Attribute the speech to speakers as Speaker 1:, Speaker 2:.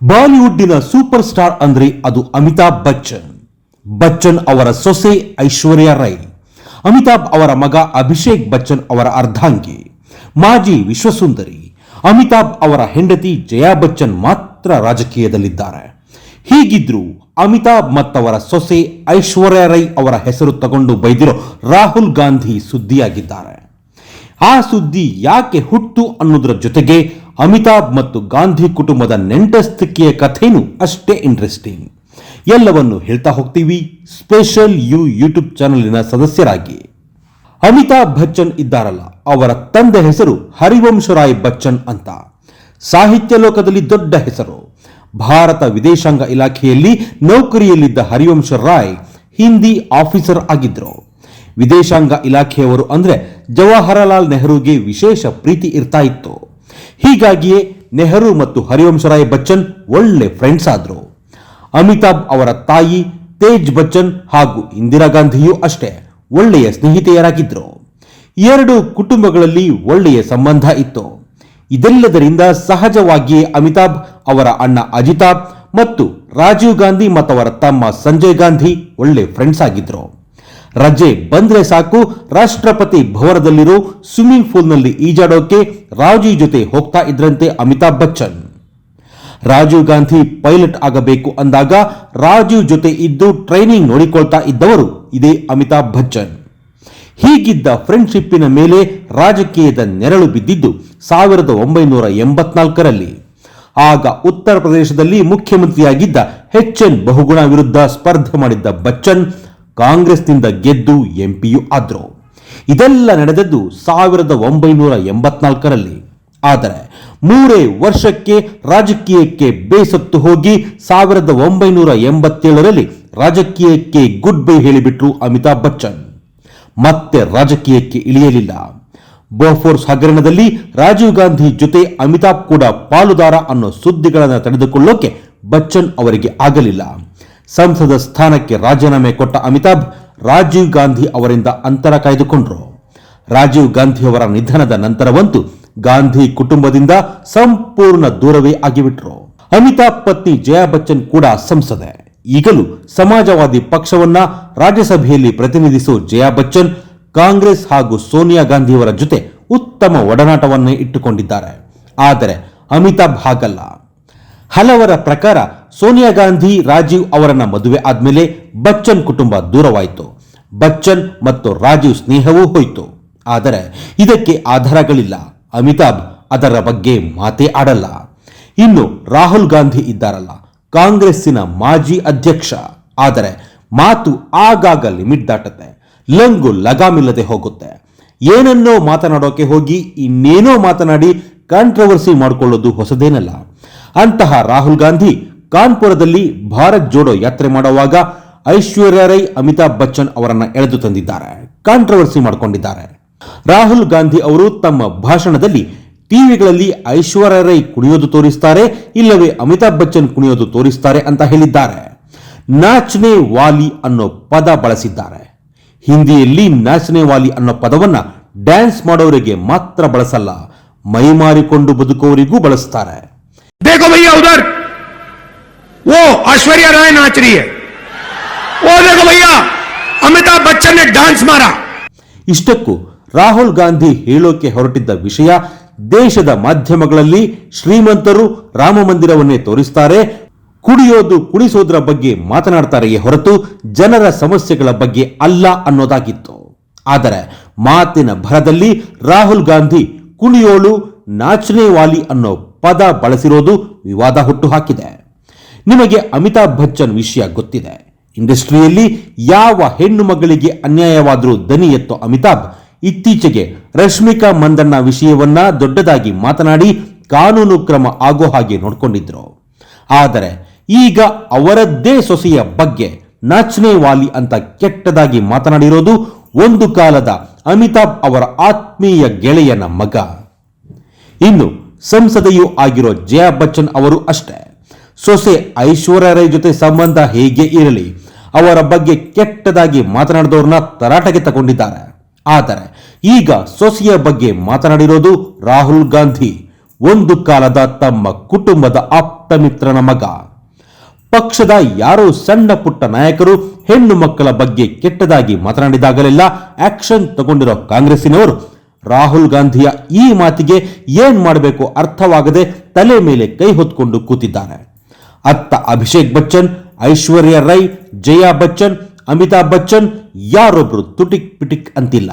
Speaker 1: ಬಾಲಿವುಡ್ಡಿನ super star ಅಂದ್ರೆ ಅದು ಅಮಿತಾಬ್ ಬಚ್ಚನ್. ಬಚ್ಚನ್ ಅವರ ಸೊಸೆ ಐಶ್ವರ್ಯ ರೈ, ಅಮಿತಾಬ್ ಅವರ ಮಗ ಅಭಿಷೇಕ್ ಬಚ್ಚನ್ ಅವರ ಅರ್ಧಾಂಗಿ, ಮಾಜಿ ವಿಶ್ವಸುಂದರಿ ಅಮಿತಾಬ್ ಅವರ ಹೆಂಡತಿ ಜಯಾ ಬಚ್ಚನ್ ಮಾತ್ರ ರಾಜಕೀಯದಲ್ಲಿದ್ದಾರೆ. ಹೀಗಿದ್ರೂ ಅಮಿತಾಬ್ ಮತ್ತವರ ಸೊಸೆ ಐಶ್ವರ್ಯ ರೈ ಅವರ ಹೆಸರು ತಗೊಂಡು ಬೈದಿರೋ ರಾಹುಲ್ ಗಾಂಧಿ ಸುದ್ದಿಯಾಗಿದ್ದಾರೆ. ಆ ಸುದ್ದಿ ಯಾಕೆ ಹುಟ್ಟು ಅನ್ನೋದರ ಜೊತೆಗೆ ಅಮಿತಾಬ್ ಮತ್ತು ಗಾಂಧಿ ಕುಟುಂಬದ ನೆಂಟಸ್ತಿಕೆಯ ಕಥೆನೂ ಅಷ್ಟೇ ಇಂಟ್ರೆಸ್ಟಿಂಗ್. ಎಲ್ಲವನ್ನು ಹೇಳ್ತಾ ಹೋಗ್ತೀವಿ. ಸ್ಪೆಷಲ್ ಯೂಟ್ಯೂಬ್ ಚಾನಲಿನ ಸದಸ್ಯರಾಗಿ ಅಮಿತಾಬ್ ಬಚ್ಚನ್ ಇದ್ದಾರಲ್ಲ, ಅವರ ತಂದೆ ಹೆಸರು ಹರಿವಂಶ್ ರಾಯ್ ಬಚ್ಚನ್ ಅಂತ. ಸಾಹಿತ್ಯ ಲೋಕದಲ್ಲಿ ದೊಡ್ಡ ಹೆಸರು. ಭಾರತ ವಿದೇಶಾಂಗ ಇಲಾಖೆಯಲ್ಲಿ ನೌಕರಿಯಲ್ಲಿದ್ದ ಹರಿವಂಶ್ ರಾಯ್ ಹಿಂದಿ ಆಫೀಸರ್ ಆಗಿದ್ರು. ವಿದೇಶಾಂಗ ಇಲಾಖೆಯವರು ಅಂದ್ರೆ ಜವಾಹರಲಾಲ್ ನೆಹರುಗೆ ವಿಶೇಷ ಪ್ರೀತಿ ಇರ್ತಾ ಇತ್ತು. ಹೀಗಾಗಿಯೇ ನೆಹರು ಮತ್ತು ಹರಿವಂಶ್ ರಾಯ್ ಬಚ್ಚನ್ ಒಳ್ಳೆ ಫ್ರೆಂಡ್ಸ್ ಆದ್ರು. ಅಮಿತಾಬ್ ಅವರ ತಾಯಿ ತೇಜ್ ಬಚ್ಚನ್ ಹಾಗೂ ಇಂದಿರಾ ಗಾಂಧಿಯೂ ಅಷ್ಟೇ ಒಳ್ಳೆಯ ಸ್ನೇಹಿತೆಯರಾಗಿದ್ರು. ಎರಡು ಕುಟುಂಬಗಳಲ್ಲಿ ಒಳ್ಳೆಯ ಸಂಬಂಧ ಇತ್ತು. ಇದೆಲ್ಲದರಿಂದ ಸಹಜವಾಗಿಯೇ ಅಮಿತಾಬ್ ಅವರ ಅಣ್ಣ ಅಜಿತಾಬ್ ಮತ್ತು ರಾಜೀವ್ ಗಾಂಧಿ ಮತ್ತವರ ತಮ್ಮ ಸಂಜಯ್ ಗಾಂಧಿ ಒಳ್ಳೆ ಫ್ರೆಂಡ್ಸ್ ಆಗಿದ್ರು. ರಜೆ ಬಂದ್ರೆ ಸಾಕು ರಾಷ್ಟ್ರಪತಿ ಭವನದಲ್ಲಿರೋ ಸ್ವಿಮ್ಮಿಂಗ್ ಪೂಲ್ನಲ್ಲಿ ಈಜಾಡೋಕೆ ರಾಜೀವ್ ಜೊತೆ ಹೋಗ್ತಾ ಇದ್ರಂತೆ ಅಮಿತಾಬ್ ಬಚ್ಚನ್. ರಾಜೀವ್ ಗಾಂಧಿ ಪೈಲಟ್ ಆಗಬೇಕು ಅಂದಾಗ ರಾಜೀವ್ ಜೊತೆ ಇದ್ದು ಟ್ರೈನಿಂಗ್ ನೋಡಿಕೊಳ್ತಾ ಇದ್ದವರು ಇದೇ ಅಮಿತಾಬ್ ಬಚ್ಚನ್. ಹೀಗಿದ್ದ ಫ್ರೆಂಡ್ಶಿಪ್ಪಿನ ಮೇಲೆ ರಾಜಕೀಯದ ನೆರಳು ಬಿದ್ದಿದ್ದು 1984ರಲ್ಲಿ. ಆಗ ಉತ್ತರ ಪ್ರದೇಶದಲ್ಲಿ ಮುಖ್ಯಮಂತ್ರಿಯಾಗಿದ್ದ ಎನ್ ಬಹುಗುಣ ವಿರುದ್ಧ ಸ್ಪರ್ಧೆ ಮಾಡಿದ್ದ ಬಚ್ಚನ್ ಕಾಂಗ್ರೆಸ್ನಿಂದ ಗೆದ್ದು ಎಂಪಿಯೂ ಆದ್ರು. ಇದೆಲ್ಲ ನಡೆದದ್ದು 1984ರಲ್ಲಿ. ಆದರೆ 3 ವರ್ಷಕ್ಕೆ ರಾಜಕೀಯಕ್ಕೆ ಬೇಸತ್ತು ಹೋಗಿ 1987ರಲ್ಲಿ ರಾಜಕೀಯಕ್ಕೆ ಗುಡ್ ಬೈ ಹೇಳಿಬಿಟ್ರು ಅಮಿತಾಬ್ ಬಚ್ಚನ್. ಮತ್ತೆ ರಾಜಕೀಯಕ್ಕೆ ಇಳಿಯಲಿಲ್ಲ. ಬೋಫೋರ್ಸ್ ಹಗರಣದಲ್ಲಿ ರಾಜೀವ್ ಗಾಂಧಿ ಜೊತೆ ಅಮಿತಾಬ್ ಕೂಡ ಪಾಲುದಾರ ಅನ್ನೋ ಸುದ್ದಿಗಳನ್ನು ತಡೆದುಕೊಳ್ಳೋಕೆ ಬಚ್ಚನ್ ಅವರಿಗೆ ಆಗಲಿಲ್ಲ. ಸಂಸದ ಸ್ಥಾನಕ್ಕೆ ರಾಜೀನಾಮೆ ಕೊಟ್ಟ ಅಮಿತಾಬ್ ರಾಜೀವ್ ಗಾಂಧಿ ಅವರಿಂದ ಅಂತರ ಕಾಯ್ದುಕೊಂಡ್ರು. ರಾಜೀವ್ ಗಾಂಧಿ ಅವರ ನಿಧನದ ನಂತರವಂತೂ ಗಾಂಧಿ ಕುಟುಂಬದಿಂದ ಸಂಪೂರ್ಣ ದೂರವೇ ಆಗಿಬಿಟ್ರು. ಅಮಿತಾಬ್ ಪತ್ನಿ ಜಯಾ ಬಚ್ಚನ್ ಕೂಡ ಸಂಸದೆ. ಈಗಲೂ ಸಮಾಜವಾದಿ ಪಕ್ಷವನ್ನ ರಾಜ್ಯಸಭೆಯಲ್ಲಿ ಪ್ರತಿನಿಧಿಸುವ ಜಯಾ ಬಚ್ಚನ್ ಕಾಂಗ್ರೆಸ್ ಹಾಗೂ ಸೋನಿಯಾ ಗಾಂಧಿಯವರ ಜೊತೆ ಉತ್ತಮ ಒಡನಾಟವನ್ನೇ ಇಟ್ಟುಕೊಂಡಿದ್ದಾರೆ. ಆದರೆ ಅಮಿತಾಬ್ ಹಾಗಲ್ಲ. ಹಲವರ ಪ್ರಕಾರ ಸೋನಿಯಾ ಗಾಂಧಿ ರಾಜೀವ್ ಅವರನ್ನ ಮದುವೆ ಆದ್ಮೇಲೆ ಬಚ್ಚನ್ ಕುಟುಂಬ ದೂರವಾಯಿತು. ಬಚ್ಚನ್ ಮತ್ತು ರಾಜೀವ್ ಸ್ನೇಹವೂ ಹೋಯಿತು. ಆದರೆ ಇದಕ್ಕೆ ಆಧಾರಗಳಿಲ್ಲ. ಅಮಿತಾಬ್ ಅದರ ಬಗ್ಗೆ ಮಾತೇ ಆಡಲ್ಲ. ಇನ್ನು ರಾಹುಲ್ ಗಾಂಧಿ ಇದ್ದಾರಲ್ಲ, ಕಾಂಗ್ರೆಸ್ಸಿನ ಮಾಜಿ ಅಧ್ಯಕ್ಷ. ಆದರೆ ಮಾತು ಆಗಾಗ ಲಿಮಿಟ್ ದಾಟುತ್ತೆ, ಲಂಗು ಲಗಾಮಿಲ್ಲದೆ ಹೋಗುತ್ತೆ. ಏನನ್ನೋ ಮಾತನಾಡೋಕೆ ಹೋಗಿ ಇನ್ನೇನೋ ಮಾತನಾಡಿ ಕಾಂಟ್ರವರ್ಸಿ ಮಾಡಿಕೊಳ್ಳೋದು ಹೊಸದೇನಲ್ಲ. ಅಂತಹ ರಾಹುಲ್ ಗಾಂಧಿ ಕಾನ್ಪುರದಲ್ಲಿ ಭಾರತ್ ಜೋಡೋ ಯಾತ್ರೆ ಮಾಡುವಾಗ ಐಶ್ವರ್ಯ ರೈ ಅಮಿತಾಬ್ ಬಚ್ಚನ್ ಅವರನ್ನ ಎಳೆದು ತಂದಿದ್ದಾರೆ, ಕಾಂಟ್ರವರ್ಸಿ ಮಾಡಿಕೊಂಡಿದ್ದಾರೆ. ರಾಹುಲ್ ಗಾಂಧಿ ಅವರು ತಮ್ಮ ಭಾಷಣದಲ್ಲಿ ಟಿವಿಗಳಲ್ಲಿ ಐಶ್ವರ್ಯ ರೈ ಕುಣಿಯೋದು ತೋರಿಸ್ತಾರೆ, ಇಲ್ಲವೇ ಅಮಿತಾಬ್ ಬಚ್ಚನ್ ಕುಣಿಯೋದು ತೋರಿಸ್ತಾರೆ ಅಂತ ಹೇಳಿದ್ದಾರೆ. ನಾಚ್ನೆ ವಾಲಿ ಅನ್ನೋ ಪದ ಬಳಸಿದ್ದಾರೆ. ಹಿಂದಿಯಲ್ಲಿ ನಾಚ್ನೆ ವಾಲಿ ಅನ್ನೋ ಪದವನ್ನ ಡ್ಯಾನ್ಸ್ ಮಾಡೋರಿಗೆ ಮಾತ್ರ ಬಳಸಲ್ಲ, ಮೈಮಾರಿಕೊಂಡು ಬದುಕುವವರಿಗೂ ಬಳಸ್ತಾರೆ.
Speaker 2: देखो भैया उधर वो ऐश्वर्या राय नाच रही है, वो देखो भैया अमिताभ बच्चन ने डांस मारा.
Speaker 1: ಇಷ್ಟಕ್ಕೂ ರಾಹುಲ್ ಗಾಂಧಿ ಹೇಳೋಕೆ ಹೊರಟಿದ್ದ ವಿಷಯ ದೇಶದ ಮಾಧ್ಯಮಗಳಲ್ಲಿ ಶ್ರೀಮಂತರು ರಾಮ ಮಂದಿರವನ್ನೇ ತೋರಿಸ್ತಾರೆ, ಕುಡಿಯೋದು ಕುಣಿಸೋದ್ರ ಬಗ್ಗೆ ಮಾತನಾಡ್ತಾರೆಯೇ ಹೊರತು ಜನರ ಸಮಸ್ಯೆಗಳ ಬಗ್ಗೆ ಅಲ್ಲ ಅನ್ನೋದಾಗಿತ್ತು. ಆದರೆ ಮಾತಿನ ಭರದಲ್ಲಿ ರಾಹುಲ್ ಗಾಂಧಿ ಕುಣಿಯೋಳು ನಾಚ್ನೆ ವಾಲಿ ಅನ್ನೋ ಪದ ಬಳಸಿರೋದು ವಿವಾದ ಹುಟ್ಟು ಹಾಕಿದೆ. ನಿಮಗೆ ಅಮಿತಾಬ್ ಬಚ್ಚನ್ ವಿಷಯ ಗೊತ್ತಿದೆ. ಇಂಡಸ್ಟ್ರಿಯಲ್ಲಿ ಯಾವ ಹೆಣ್ಣು ಮಗಳಿಗೆ ಅನ್ಯಾಯವಾದರೂ ದನಿ ಎತ್ತೋ ಅಮಿತಾಬ್ ಇತ್ತೀಚೆಗೆ ರಶ್ಮಿಕಾ ಮಂದಣ್ಣ ವಿಷಯವನ್ನ ದೊಡ್ಡದಾಗಿ ಮಾತನಾಡಿ ಕಾನೂನು ಕ್ರಮ ಆಗೋ ಹಾಗೆ ನೋಡ್ಕೊಂಡಿದ್ರು. ಆದರೆ ಈಗ ಅವರದ್ದೇ ಸೊಸೆಯ ಬಗ್ಗೆ ನಾಚ್ನೆ ವಾಲಿ ಅಂತ ಕೆಟ್ಟದಾಗಿ ಮಾತನಾಡಿರೋದು ಒಂದು ಕಾಲದ ಅಮಿತಾಬ್ ಅವರ ಆತ್ಮೀಯ ಗೆಳೆಯನ ಮಗ. ಇನ್ನು ಸಂಸದೆಯೂ ಆಗಿರೋ ಜಯಾ ಬಚ್ಚನ್ ಅವರು ಅಷ್ಟೇ. ಸೊಸೆ ಐಶ್ವರ್ಯ ರೈ ಜೊತೆ ಸಂಬಂಧ ಹೇಗೆ ಇರಲಿ, ಅವರ ಬಗ್ಗೆ ಕೆಟ್ಟದಾಗಿ ಮಾತನಾಡಿದವ್ರನ್ನ ತರಾಟೆಗೆ ತಗೊಂಡಿದ್ದಾರೆ. ಆದರೆ ಈಗ ಸೊಸೆಯ ಬಗ್ಗೆ ಮಾತನಾಡಿರೋದು ರಾಹುಲ್ ಗಾಂಧಿ ಒಂದು ಕಾಲದ ತಮ್ಮ ಕುಟುಂಬದ ಆಪ್ತ ಮಿತ್ರನ ಮಗ. ಪಕ್ಷದ ಯಾರೋ ಸಣ್ಣ ಪುಟ್ಟ ನಾಯಕರು ಹೆಣ್ಣು ಮಕ್ಕಳ ಬಗ್ಗೆ ಕೆಟ್ಟದಾಗಿ ಮಾತನಾಡಿದಾಗಲೆಲ್ಲ ಆಕ್ಷನ್ ತಗೊಂಡಿರೋ ಕಾಂಗ್ರೆಸ್ಸಿನವರು ರಾಹುಲ್ ಗಾಂಧಿಯ ಈ ಮಾತಿಗೆ ಏನ್ ಮಾಡಬೇಕು ಅರ್ಥವಾಗದೆ ತಲೆ ಮೇಲೆ ಕೈ ಹೊತ್ಕೊಂಡು ಕೂತಿದ್ದಾರೆ. ಅತ್ತ ಅಭಿಷೇಕ್ ಬಚ್ಚನ್, ಐಶ್ವರ್ಯ ರೈ, ಜಯಾ ಬಚ್ಚನ್, ಅಮಿತಾಬ್ ಬಚ್ಚನ್ ಯಾರೊಬ್ರು ತುಟಿಕ್ ಪಿಟಿಕ್ ಅಂತಿಲ್ಲ.